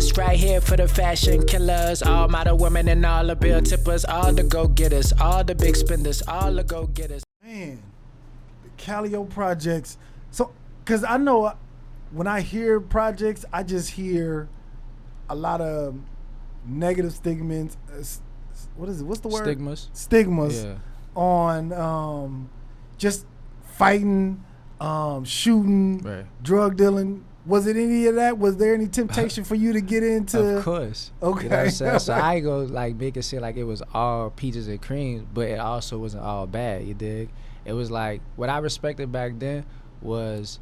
This right here for the fashion killers, all model women and all the bill tippers, all the go-getters, all the big spenders, all the go-getters. Man, the Calliope projects. So, because I know when I hear projects, I just hear a lot of negative stigmas. What is it? What's the word? Stigmas. Yeah. On just fighting, shooting, Right. drug dealing. Was it any of that? Was there any temptation for you to get into? Of course. Okay. You know what I'm saying? So I go like make it seem like it was all peaches and creams, but it also wasn't all bad. You dig? It was like what I respected back then was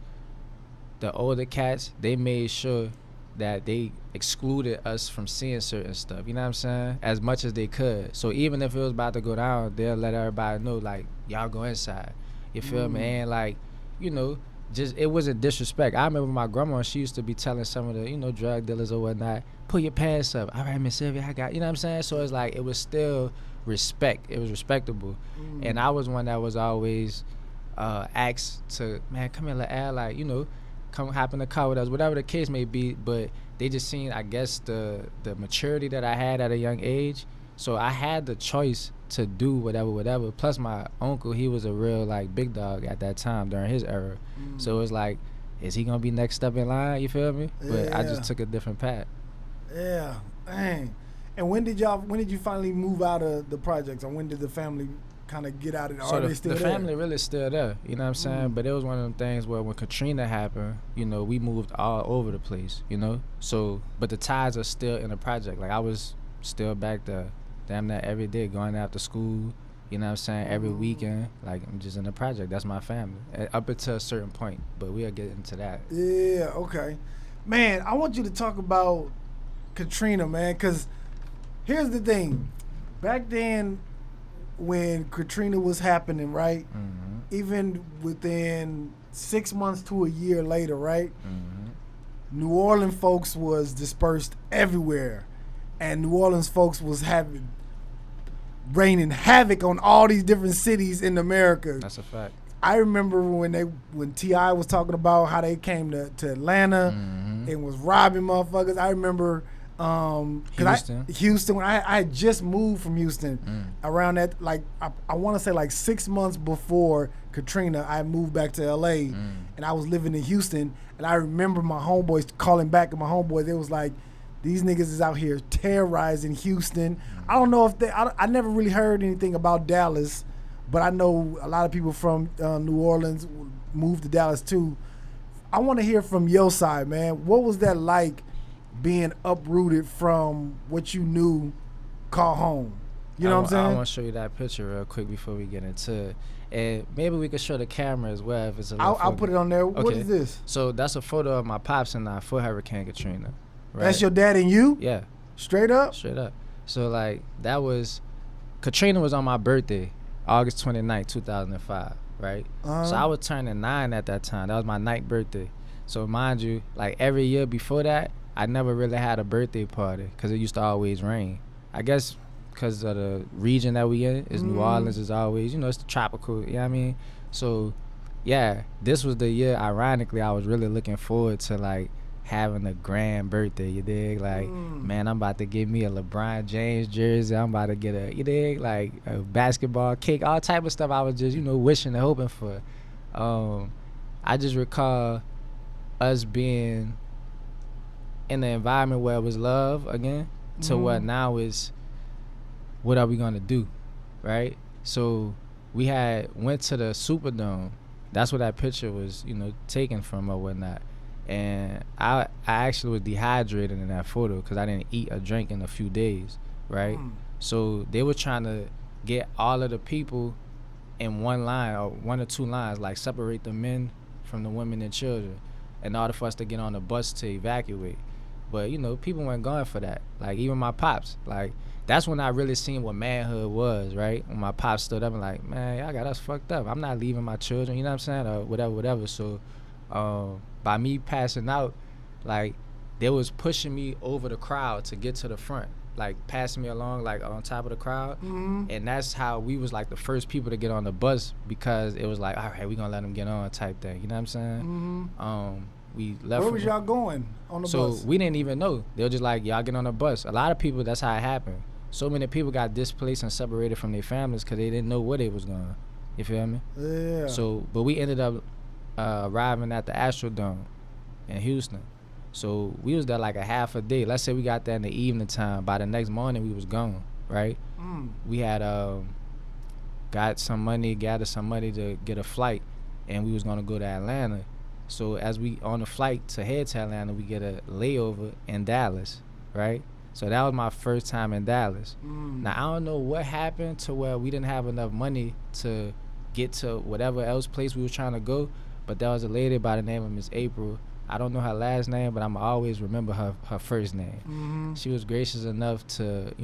the older cats. They made sure that they excluded us from seeing certain stuff. You know what I'm saying? As much as they could. So even if it was about to go down, they'll let everybody know like y'all go inside. You feel me? And like, you know. Just it wasn't disrespect. I remember my grandma, she used to be telling some of the, you know, drug dealers or whatnot, pull your pants up. All right, Miss Sylvia, I got, you know what I'm saying? So it's like, it was still respect. It was respectable. And I was one that was always asked to, man, come here, like, you know, come hop in the car with us, whatever the case may be. But they just seen, I guess, the maturity that I had at a young age. So I had the choice to do whatever. Plus my uncle, he was a real like big dog at that time during his era. So it was like, is he gonna be next up in line? You feel me? Yeah. But I just took a different path. Yeah, dang. And when did you finally move out of the projects, or when did the family kind of get out of it? So are they still the there? family really still there. You know what I'm saying? But it was one of them things where when Katrina happened, you know, we moved all over the place. You know, so but the ties are still in the project. Like I was still back there. Damn that every day going after school, you know what I'm saying, every weekend, like I'm just in the project. That's my family, up until a certain point, but we'll get into that. Yeah, okay. Man, I want you to talk about Katrina, man, because here's the thing. Back then, when Katrina was happening, right, even within 6 months to a year later, right, New Orleans folks was dispersed everywhere, and New Orleans folks was raining havoc on all these different cities in America. That's a fact. I remember when T.I. was talking about how they came to Atlanta and was robbing motherfuckers. I remember Houston. When I had just moved from Houston around that, like I want to say like 6 months before Katrina, I moved back to L.A. And I was living in Houston. And I remember my homeboys calling back, and my homeboys, it was like, these niggas is out here terrorizing Houston. I don't know if I never really heard anything about Dallas, but I know a lot of people from New Orleans moved to Dallas too. I want to hear from your side, man. What was that like being uprooted from what you knew called home? You know what I'm saying? I want to show you that picture real quick before we get into it. And maybe we could show the camera as well if it's a little I'll put it on there. Okay. What is this? So that's a photo of my pops and I for Hurricane Katrina. Right? That's your dad and you? Yeah. Straight up? Straight up. So like that was, Katrina was on my birthday, August 29th, 2005, right? So I was turning 9 at that time. That was my 9th birthday. So mind you, like every year before that, I never really had a birthday party because it used to always rain. I guess because of the region that we in, is New Orleans is always, you know, it's the tropical, you know what I mean? So yeah, this was the year, ironically, I was really looking forward to like having a grand birthday, you dig? Like, man, I'm about to get me a LeBron James jersey. I'm about to get a, you dig? Like a basketball cake, all type of stuff I was just, you know, wishing and hoping for. I just recall us being in the environment where it was love again to what now is, what are we gonna do, right? So we went to the Superdome. That's where that picture was, you know, taken from or whatnot. And I actually was dehydrated in that photo because I didn't eat or drink in a few days, right? So they were trying to get all of the people in one line or 1 or 2 lines, like separate the men from the women and children in order for us to get on the bus to evacuate. But, you know, people weren't going for that. Like, even my pops, like, that's when I really seen what manhood was, right? When my pops stood up and like, man, y'all got us fucked up. I'm not leaving my children, you know what I'm saying? Or whatever. So by me passing out, like, they was pushing me over the crowd to get to the front, like passing me along, like on top of the crowd. And that's how we was like the first people to get on the bus, because it was like, all right, we gonna let them get on type thing, you know what I'm saying? we left. Where was y'all going on the bus? So we didn't even know. They were just like, y'all get on the bus. A lot of people, that's how it happened. So many people got displaced and separated from their families because they didn't know where they was going. You feel me? Yeah. So, but we ended up arriving at the Astrodome in Houston. So we was there like a half a day. Let's say we got there in the evening time. By the next morning, we was gone, right? We had gathered some money to get a flight, and we was gonna go to Atlanta. So as we on the flight to head to Atlanta, we get a layover in Dallas, right? So that was my first time in Dallas. Now I don't know what happened to where we didn't have enough money to get to whatever else place we was trying to go, but there was a lady by the name of Miss April. I don't know her last name, but I'ma always remember her first name. She was gracious enough to,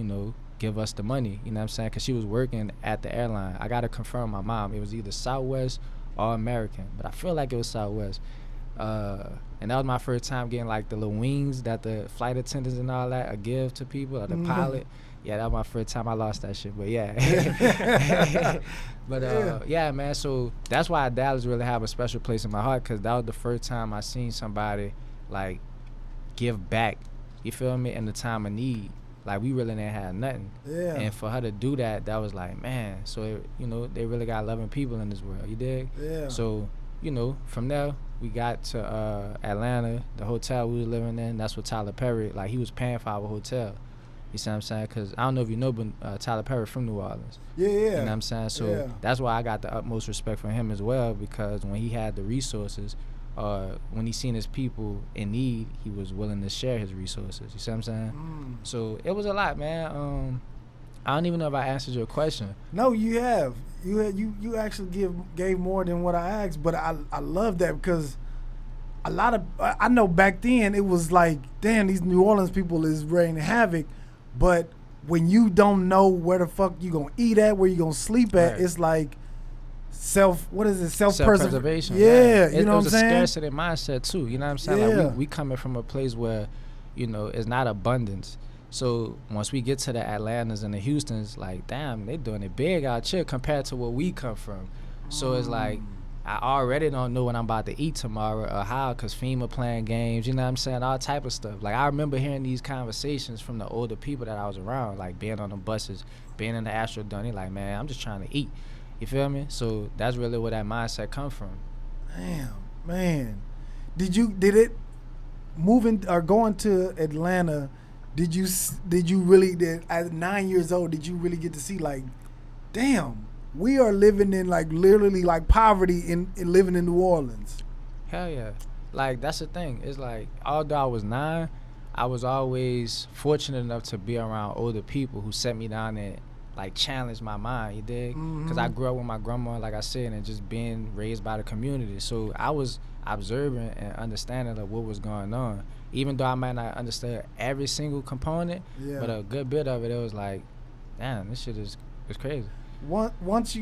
give us the money, you know what I'm saying? Because she was working at the airline. I got to confirm my mom. It was either Southwest or American, but I feel like it was Southwest. And that was my first time getting like the little wings that the flight attendants and all that give to people, or the pilot. Yeah, that was my first time. I lost that shit, but yeah. But yeah, man, so that's why Dallas really have a special place in my heart, because that was the first time I seen somebody like give back, you feel me, in the time of need. Like, we really didn't have nothing. Yeah. And for her to do that, that was like, man, so, they really got loving people in this world, you dig? Yeah. So, from there, we got to Atlanta, the hotel we was living in. That's what Tyler Perry, like, he was paying for our hotel. You see what I'm saying? Because I don't know if you know, but Tyler Perry from New Orleans. Yeah. You know what I'm saying? So that's why I got the utmost respect for him as well, because when he had the resources, when he seen his people in need, he was willing to share his resources. You see what I'm saying? So it was a lot, man. I don't even know if I answered your question. No, you have. You actually gave more than what I asked, but I love that, because a lot of, I know back then it was like, damn, these New Orleans people is wreaking havoc, but when you don't know where the fuck you gonna eat at, where you gonna sleep at, it's like self-preservation. Yeah, you know what I'm saying? It was a scarcity mindset too, you know what I'm saying? Yeah. Like, we coming from a place where, it's not abundance. So once we get to the Atlantas and the Houstons, like, damn, they doing it big out here compared to where we come from. So it's like, I already don't know what I'm about to eat tomorrow or how, because FEMA playing games, you know what I'm saying, all type of stuff. Like, I remember hearing these conversations from the older people that I was around, like being on the buses, being in the Astrodome. They like, man, I'm just trying to eat. You feel me? So that's really where that mindset come from. Damn, man. Did it moving or going to Atlanta? Did you really, at 9 years old, did you really get to see, like, damn, we are living in, like, literally, like, poverty in living in New Orleans? Hell yeah. Like, that's the thing. It's like, although I was 9, I was always fortunate enough to be around older people who set me down and, like, challenged my mind, you dig? Because I grew up with my grandma, like I said, and just being raised by the community. So I was observing and understanding of what was going on. Even though I might not understand every single component, but a good bit of it was like, damn, this shit is crazy. Once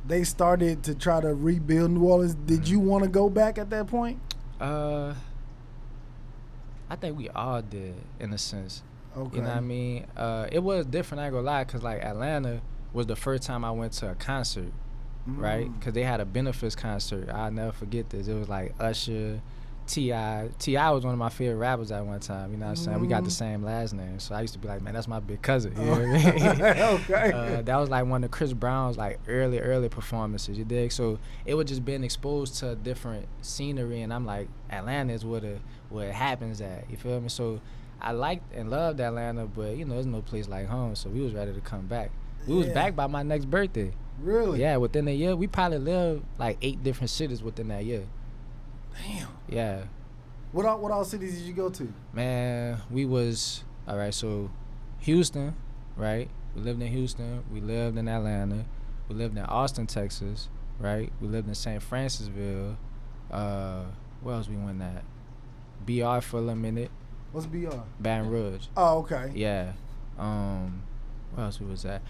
they started to try to rebuild New Orleans, did you want to go back at that point? I think we all did, in a sense. Okay. You know what I mean? It was different, I ain't gonna lie, because, like, Atlanta was the first time I went to a concert, right? Because they had a benefits concert. I'll never forget this. It was like Usher, T.I. T.I. was one of my favorite rappers at one time, you know what I'm saying? We got the same last name, so I used to be like, man, that's my big cousin, you know what I mean? Okay. That was like one of Chris Brown's, like, early performances, you dig? So it was just being exposed to different scenery, and I'm like, Atlanta is where it happens at, you feel me? So I liked and loved Atlanta, but, there's no place like home, so we was ready to come back. We was back by my next birthday. Really? Yeah, within a year. We probably lived like 8 different cities within that year. Damn. Yeah. What all cities did you go to? Man, we was, all right, so Houston, right? We lived in Houston. We lived in Atlanta. We lived in Austin, Texas, right? We lived in St. Francisville. Where else we went at? BR for a minute. What's BR? Baton Rouge. Oh, okay. Yeah. Where else we was at?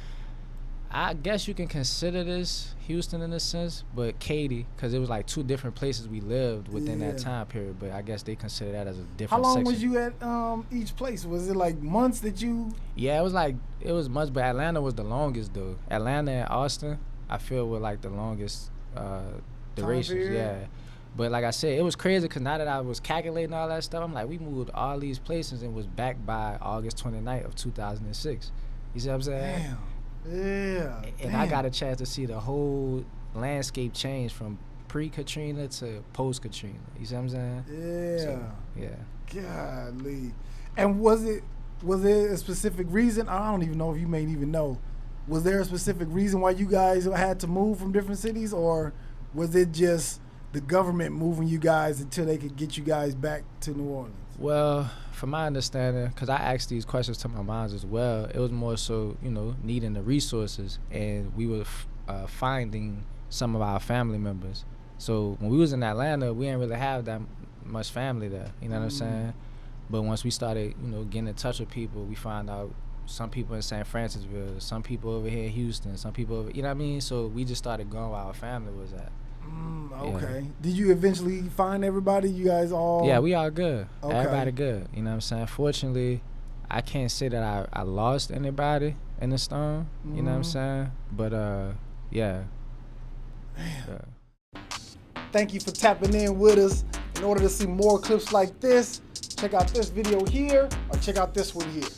I guess you can consider this Houston in a sense, but Katy, because it was like 2 different places we lived within that time period, but I guess they consider that as a different How long section. was you at each place? Was it like months that you... Yeah, it was months, but Atlanta was the longest though. Atlanta and Austin, I feel, were like the longest durations. Yeah. But like I said, it was crazy because now that I was calculating all that stuff, I'm like, we moved all these places and was back by August 29th of 2006. You see what I'm saying? Damn. Yeah. And I got a chance to see the whole landscape change from pre-Katrina to post-Katrina. You see what I'm saying? Yeah. So, yeah. Golly. And was there a specific reason? I don't even know if you may even know. Was there a specific reason why you guys had to move from different cities, or was it just the government moving you guys until they could get you guys back to New Orleans? Well, from my understanding, because I asked these questions to my moms as well, it was more so, needing the resources, and we were finding some of our family members. So when we was in Atlanta, we didn't really have that much family there, you know what I'm saying? But once we started, getting in touch with people, we found out some people in St. Francisville, some people over here in Houston, some people over, you know what I mean? So we just started going where our family was at. Okay. Yeah. Did you eventually find everybody? You guys all? Yeah, we all good. Okay. Everybody good. You know what I'm saying? Fortunately, I can't say that I lost anybody in the storm. You know what I'm saying? But yeah. Thank you for tapping in with us. In order to see more clips like this, check out this video here or check out this one here.